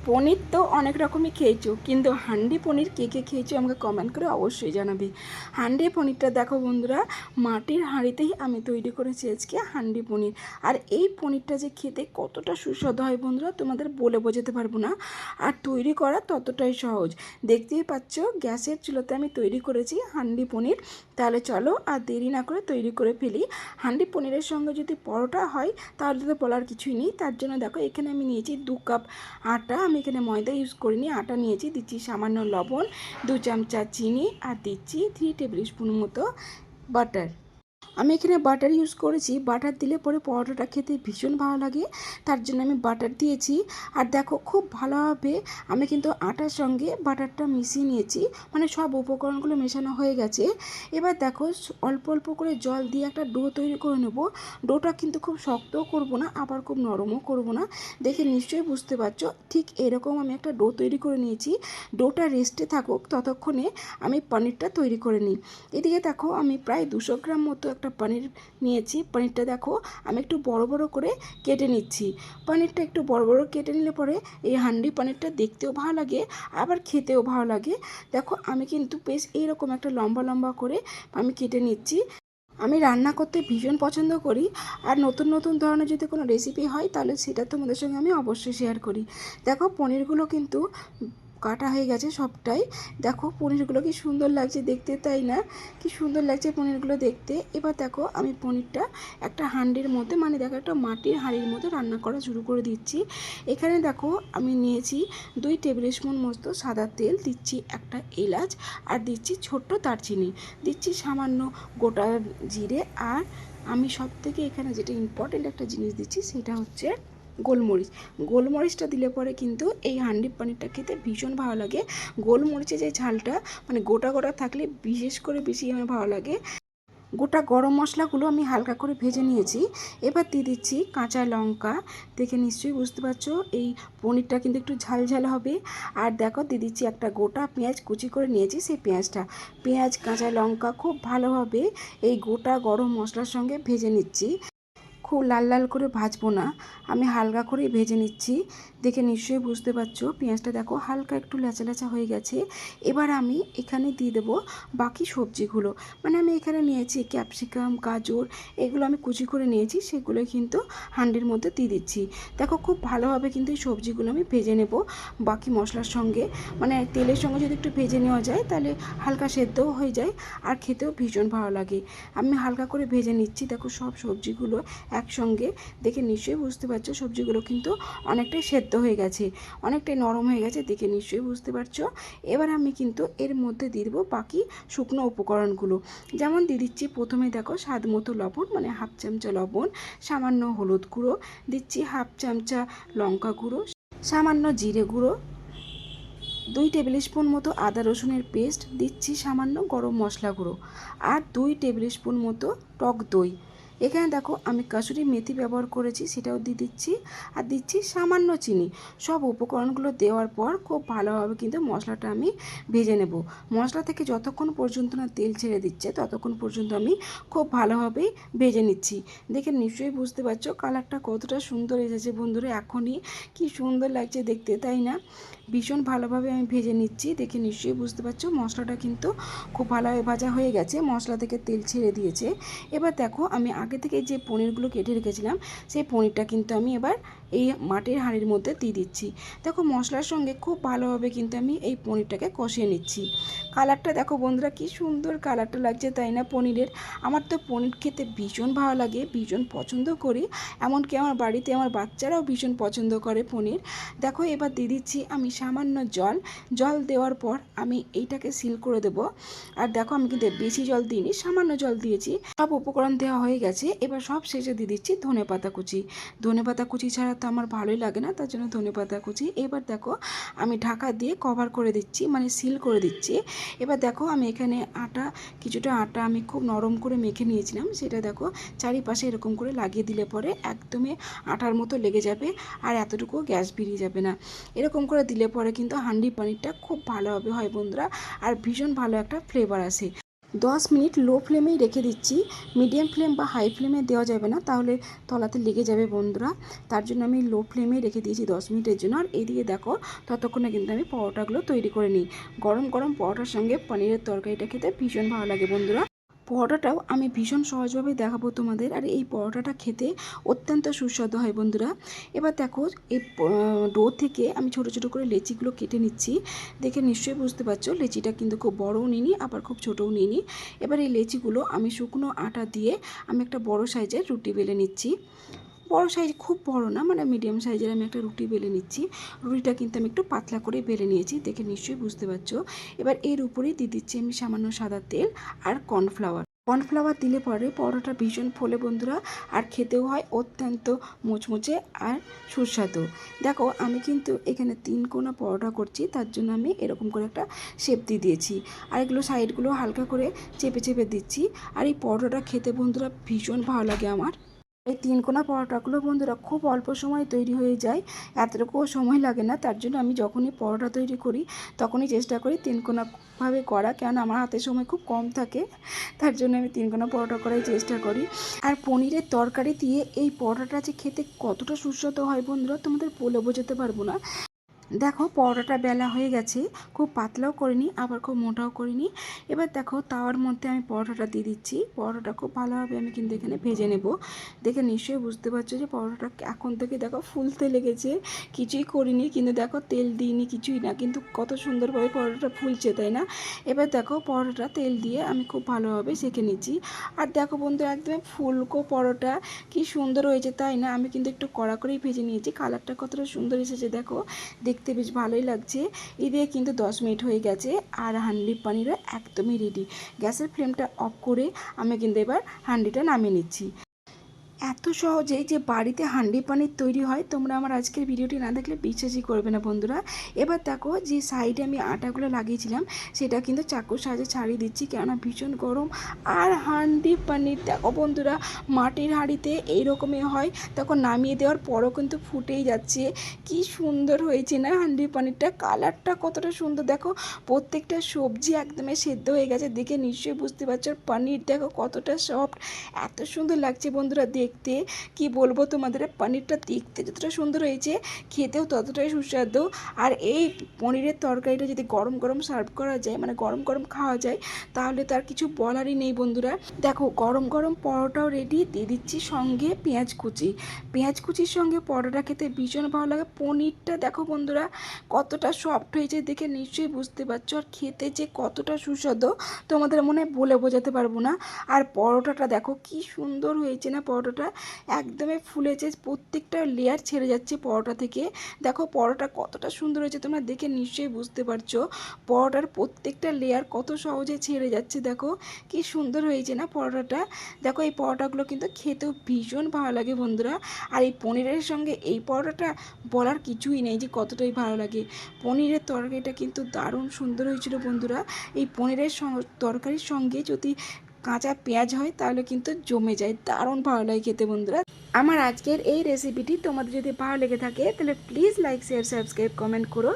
পনির তো অনেক রকমই খেয়েছো, কিন্তু হান্ডি পনির কে কে খেয়েছো আমাকে কমেন্ট করে অবশ্যই জানাবে। হান্ডি পনিরটা দেখো বন্ধুরা, মাটির হাঁড়িতেই আমি তৈরি করেছি আজকে হান্ডি পনির। আর এই পনিরটা যে খেতে কতটা সুস্বাদু হয় বন্ধুরা, তোমাদের বলে বোঝাতে পারবো না। আর তৈরি করা ততটাই সহজ। দেখতেই পাচ্ছ গ্যাসের চুলোতে আমি তৈরি করেছি হান্ডি পনির। তাহলে চলো আর দেরি না করে তৈরি করে ফেলি। হান্ডি পনিরের সঙ্গে যদি পরোটা হয় তাহলে তো বলার কিছুই নেই। তার জন্য দেখো এখানে আমি নিয়েছি 2 কাপ আটা। আমি এখানে ময়দা ইউজ করিনি, আটা নিয়েছি। দিচ্ছি সামান্য লবণ, 2 চামচা চিনি, আর দিচ্ছি 3 টেবিল স্পুন মতো বাটার। আমি এখানে বাটার ইউজ করেছি। বাটার দিলে পরে পরোটাটা খেতে ভীষণ ভালো লাগে, তার জন্য আমি বাটার দিয়েছি। আর দেখো খুব ভালোভাবে আমি কিন্তু আটার সঙ্গে বাটারটা মিশিয়ে নিয়েছি, মানে সব উপকরণগুলো মেশানো হয়ে গেছে। এবার দেখো অল্প অল্প করে জল দিয়ে একটা ডো তৈরি করে নেব। ডোটা কিন্তু খুব শক্তও করব না, আবার খুব নরমও করব না। দেখে নিশ্চয়ই বুঝতে পারছো, ঠিক এরকম আমি একটা ডো তৈরি করে নিয়েছি। ডোটা রেস্টে থাকুক, ততক্ষণে আমি পনিরটা তৈরি করে নিই। এদিকে দেখো আমি প্রায় 200 গ্রাম মতো একটা পনির নিয়েছি। পনিরটা দেখো আমি একটু বড় বড় করে কেটে নিচ্ছি। পনিরটা একটু বড় বড় কেটে নিলে পরে এই হান্ডি পনিরটা দেখতেও ভালো লাগে, আবার খেতেও ভালো লাগে। দেখো আমি কিন্তু বেশ এইরকম একটা লম্বা লম্বা করে আমি কেটে নিচ্ছি। আমি রান্না করতে ভীষণ পছন্দ করি, আর নতুন নতুন ধরনের যদি কোনো রেসিপি হয় তাহলে সেটা তোমাদের সঙ্গে আমি অবশ্যই শেয়ার করি। দেখো পনিরগুলো কিন্তু কাটা হয়ে গেছে সবটাই। দেখো পনিরগুলো কি সুন্দর লাগছে দেখতে, তাই না? কি সুন্দর লাগছে পনিরগুলো দেখতে। এবার দেখো আমি পনিরটা একটা হাঁড়ির মধ্যে, মানে দেখো একটা মাটির হাঁড়ির মধ্যে রান্না করা শুরু করে দিচ্ছি। এখানে দেখো আমি নিয়েছি 2 টেবিল স্পুন মতো সাদা তেল, দিচ্ছি একটা এলাচ, আর দিচ্ছি ছোট্ট দারচিনি, দিচ্ছি সামান্য গোটা জিরে, আর আমি সব থেকে এখানে যেটা ইম্পর্টেন্ট একটা জিনিস দিচ্ছি সেটা হচ্ছে গোলমরিচ। গোলমরিচটা দিলে পরে কিন্তু এই হান্ডি পনিরটা খেতে ভীষণ ভালো লাগে। গোলমরিচের যে ঝালটা মানে গোটা গোটা থাকলে বিশেষ করে বেশি আমার ভালো লাগে। গোটা গরম মশলাগুলো আমি হালকা করে ভেজে নিয়েছি। এবার দিয়ে দিচ্ছি কাঁচা লঙ্কা। দেখে নিশ্চয়ই বুঝতে পারছো এই পনিরটা কিন্তু একটু ঝাল ঝাল হবে। আর দেখো দিয়ে দিচ্ছি একটা গোটা পেঁয়াজ, কুচি করে নিয়েছি সেই পেঁয়াজটা। পেঁয়াজ কাঁচা লঙ্কা খুব ভালোভাবে এই গোটা গরম মশলার সঙ্গে ভেজে নিচ্ছি। খুব লাল লাল করে ভাজবো না, আমি হালকা করেই ভেজে নিচ্ছি। দেখে নিশ্চয়ই বুঝতে পারছো পেঁয়াজটা দেখো হালকা একটু লেচা লেচা হয়ে গেছে। এবার আমি এখানে দিয়ে দেবো বাকি সবজিগুলো। মানে আমি এখানে নিয়েছি ক্যাপসিকাম, গাজর, এগুলো আমি কুচি করে নিয়েছি, সেগুলো কিন্তু হাঁড়ির মধ্যে দিয়ে দিচ্ছি। দেখো খুব ভালোভাবে কিন্তু এই সবজিগুলো আমি ভেজে নেব বাকি মশলার সঙ্গে। মানে তেলের সঙ্গে যদি একটু ভেজে নেওয়া যায় তাহলে হালকা সেদ্ধও হয়ে যায়, আর খেতেও ভীষণ ভালো লাগে। আমি হালকা করে ভেজে নিচ্ছি। দেখো সব সবজিগুলো একসঙ্গে, দেখে নিশ্চয়ই বুঝতে পারছো সবজিগুলো কিন্তু অনেকটাই সেদ্ধ হয়ে গেছে, অনেকটাই নরম হয়ে গেছে, দেখে নিশ্চয়ই বুঝতে পারছো। এবার আমি কিন্তু এর মধ্যে দিয়ে দেবো বাকি শুকনো উপকরণগুলো। যেমন দিয়ে দিচ্ছি প্রথমে দেখো স্বাদ মতো লবণ, মানে হাফ চামচা লবণ, সামান্য হলুদ গুঁড়ো, দিচ্ছি হাফ চামচা লঙ্কা গুঁড়ো, সামান্য জিরে গুঁড়ো, 2 টেবিল স্পুন মতো আদা রসুনের পেস্ট, দিচ্ছি সামান্য গরম মশলা গুঁড়ো, আর 2 টেবিল স্পুন মতো টক দই। এখানে দেখো আমি কাসুরি মেথি ব্যবহার করেছি, সেটাও দিয়ে দিচ্ছি, আর দিচ্ছি সামান্য চিনি। সব উপকরণগুলো দেওয়ার পর খুব ভালোভাবে কিন্তু মশলাটা আমি ভেজে নেব। মশলা থেকে যতক্ষণ পর্যন্ত না তেল ছেড়ে দিচ্ছে ততক্ষণ পর্যন্ত আমি খুব ভালোভাবেই ভেজে নিচ্ছি। দেখে নিশ্চয়ই বুঝতে পারছো কালারটা কতটা সুন্দর এসেছে বন্ধুরা, এখনই কি সুন্দর লাগছে দেখতে, তাই না? ভীষণ ভালোভাবে আমি ভেজে নিচ্ছি। দেখে নিশ্চয়ই বুঝতে পারছো মশলাটা কিন্তু খুব ভালোভাবে ভাজা হয়ে গেছে, মশলা থেকে তেল ছেড়ে দিয়েছে। এবার দেখো আমি আগে থেকে যে পনিরগুলো কেটে রেখেছিলাম সেই পনিরটা কিন্তু আমি এবার এই মাটির হাঁড়ির মধ্যে দিয়ে দিচ্ছি। দেখো মশলার সঙ্গে খুব ভালোভাবে কিন্তু আমি এই পনিরটাকে কষিয়ে নিচ্ছি। কালারটা দেখো বন্ধুরা কি সুন্দর কালারটা লাগছে, তাই না পনিরের? আমার তো পনির খেতে ভীষণ ভালো লাগে, ভীষণ পছন্দ করি। এমনকি আমার বাড়িতে আমার বাচ্চারাও ভীষণ পছন্দ করে পনির। দেখো এবার দিয়ে দিচ্ছি আমি সামান্য জল। জল দেওয়ার পর আমি এইটাকে সিল করে দেবো। আর দেখো আমি কিন্তু বেশি জল দিইনি, সামান্য জল দিয়েছি। সব উপকরণ দেওয়া হয়ে গেছে। এবার সব শেষে দিয়ে দিচ্ছি ধনেপাতা কুচি। ধনেপাতা কুচি ছাড়া তো আমার ভালোই লাগে না, তার জন্য ধনেপাতা কুচি। এবার দেখো আমি ঢাকা দিয়ে কভার করে দিচ্ছি, মানে সিল করে দিচ্ছি। এবার দেখো আমি এখানে কিছুটা আটা আমি খুব নরম করে মেখে নিয়েছিলাম, সেটা দেখো চারিপাশে এরকম করে লাগিয়ে দিলে পরে একদমই আটার মতো লেগে যাবে, আর এতটুকু গ্যাস বেরিয়ে যাবে না। এরকম করে দিলে পরে কিন্তু হান্ডি পনিরটা খুব ভালোভাবে হয় বন্ধুরা, আর ভীষণ ভালো একটা ফ্লেভার আসে। 10 মিনিট লো ফ্লেমেই রেখে দিচ্ছি। মিডিয়াম ফ্লেম বা হাই ফ্লেমে দেওয়া যাবে না, তাহলে তলাতে লেগে যাবে বন্ধুরা। তার জন্য আমি লো ফ্লেমেই রেখে দিয়েছি 10 মিনিটের জন্য। আর এইদিকে দেখো ততক্ষণে কিন্তু আমি পরোটাগুলো তৈরি করে নিই। গরম গরম পরোটার সঙ্গে পনিরের তরকারিটা খেতে ভীষণ ভালো লাগে বন্ধুরা। পরোটাটাও আমি ভীষণ সহজভাবে দেখাবো তোমাদের। আর এই পরোটাটা খেতে অত্যন্ত সুস্বাদু হয় বন্ধুরা। এবার দেখো এই ডো থেকে আমি ছোট ছোট করে লেচিগুলো কেটে নিচ্ছি। দেখে নিশ্চয়ই বুঝতে পারছো লেচিটা কিন্তু খুব বড়ও নিইনি আবার খুব ছোটও নিইনি। এবার এই লেচিগুলো আমি শুকনো আটা দিয়ে আমি একটা বড় সাইজের রুটি বেলে নিচ্ছি। বড় সাইজ খুব বড় না, মানে মিডিয়াম সাইজের আমি একটা রুটি বেলে নিচ্ছি। রুটিটা কিন্তু আমি একটু পাতলা করে বেলে নিয়েছি, দেখে নিশ্চয়ই বুঝতে পারছো। এবার এর উপরেই দিয়ে দিচ্ছি আমি সামান্য সাদা তেল আর কর্নফ্লাওয়ার দিলে পরে পরোটা ভীষণ ফোলে বন্ধুরা, আর খেতেও হয় অত্যন্ত মুচমুচে আর সুস্বাদু। দেখো আমি কিন্তু এখানে 3 কোনা পরোটা করছি, তার জন্য আমি এরকম করে একটা শেপ দিয়ে দিয়েছি। আর এগুলো সাইডগুলো হালকা করে চেপে চেপে দিচ্ছি। আর এই পরোটাটা খেতে বন্ধুরা ভীষণ ভালো লাগে আমার। এই 3 কোনা পরোটাগুলো বন্ধুরা খুব অল্প সময় তৈরি হয়ে যায়, এতটুকুও সময় লাগে না। তার জন্য আমি যখনই পরোটা তৈরি করি তখনই চেষ্টা করি 3 কোনা ভাবে করা, কেন আমার হাতে সময় খুব কম থাকে। তার জন্য আমি 3 কোনা পরোটা করার চেষ্টা করি। আর পনিরের তরকারি দিয়ে এই পরোটাটা যে খেতে কতটা সুস্বাদু হয় বন্ধুরা তোমাদের বলে বোঝাতে পারবো না। দেখো পরোটাটা বেলা হয়ে গেছে, খুব পাতলাও করিনি আবার খুব মোটাও করিনি। এবার দেখো তাওয়ার মধ্যে আমি পরোটাটা দিয়ে দিচ্ছি। পরোটাটা খুব ভালোভাবে আমি কিন্তু এখানে ভেজে নেব। দেখে নিশ্চয়ই বুঝতে পারছো যে পরোটাটা এখন থেকে দেখো ফুলতে লেগেছে। কিছুই করিনি, কিন্তু দেখো তেল দিইনি কিছুই না, কিন্তু কত সুন্দরভাবে পরোটাটা ফুলছে, তাই না? এবার দেখো পরোটাটা তেল দিয়ে আমি খুব ভালোভাবে সেঁকে নিচ্ছি। আর দেখো বন্ধু একদম ফুলকো পরোটা কি সুন্দর হয়েছে, তাই না? আমি কিন্তু একটু কড়া করেই ভেজে নিয়েছি। কালারটা কতটা সুন্দর এসেছে দেখো, দেখতে বেশ ভালোই লাগছে। এদিকে কিন্তু 10 মিনিট হয়ে গেছে আর হান্ডি পানিরও একদমই রেডি। গ্যাসের ফ্লেমটা অফ করে আমি কিন্তু এবার হান্ডিটা নামিয়ে নিচ্ছি। এত সহজেই যে বাড়িতে হান্ডি পানির তৈরি হয় তোমরা আমার আজকের ভিডিওটি না দেখলে বিশ্বাসই করবে না বন্ধুরা। এবার দেখো যে সাইডে আমি আটাগুলো লাগিয়েছিলাম সেটা কিন্তু চাকুর সাহায্যে ছাড়িয়ে দিচ্ছি, কেননা ভীষণ গরম। আর হান্ডি পানির দেখো বন্ধুরা মাটির হাঁড়িতে এইরকমই হয়, তখন নামিয়ে দেওয়ার পরও কিন্তু ফুটেই যাচ্ছে। কি সুন্দর হয়েছে না হান্ডি পানিরটা, কালারটা কতটা সুন্দর দেখো। প্রত্যেকটা সবজি একদমই সেদ্ধ হয়ে গেছে, দেখে নিশ্চয়ই বুঝতে পারছো। পনির দেখো কতটা সফট, এত সুন্দর লাগছে বন্ধুরা দেখতে। কি বলবো তোমাদের, পনিরটা দেখতে যতটা সুন্দর হয়েছে খেতেও ততটাই সুস্বাদু। আর এই পনিরের তরকারিটা যদি গরম গরম সার্ভ করা যায়, মানে গরম গরম খাওয়া যায়, তাহলে তার কিছু বলারই নেই বন্ধুরা। দেখো গরম গরম পরোটাও রেডি, দিয়ে দিচ্ছি সঙ্গে পেঁয়াজ কুচি। পেঁয়াজ কুচির সঙ্গে পরোটা খেতে ভীষণ ভালো লাগে। পনিরটা দেখো বন্ধুরা কতটা সফট হয়েছে, দেখে নিশ্চয়ই বুঝতে পারছো। আর খেতে যে কতটা সুস্বাদু তোমাদের মনে বলে বোঝাতে পারবো না। আর পরোটাটা দেখো কি সুন্দর হয়েছে না, পরোটাটা একদমই ফুলেছে, প্রত্যেকটা লেয়ার ছেড়ে যাচ্ছে পরোটা থেকে। দেখো পরোটা কতটা সুন্দর হয়েছে তোমরা দেখে নিশ্চয়ই বুঝতে পারছো। পরোটার প্রত্যেকটা লেয়ার কত সহজে ছেড়ে যাচ্ছে, দেখো কি সুন্দর হয়েছে না পরোটাটা। দেখো এই পরোটাগুলো কিন্তু খেতেও ভীষণ ভালো লাগে বন্ধুরা। আর এই পনিরের সঙ্গে এই পরোটাটা বলার কিছুই নেই যে কতটাই ভালো লাগে। পনিরের তরকারিটা কিন্তু দারুণ সুন্দর হয়েছিল বন্ধুরা। এই পনিরের তরকারির সঙ্গে যদি কাঁচা পেঁয়াজ হয় তাহলে কিন্তু জমে যায়, দারুণ ভালো লাগে খেতে বন্ধুরা। আমার আজকের এই রেসিপিটি তোমাদের যদি ভালো লেগে থাকে তাহলে please like share subscribe comment করো।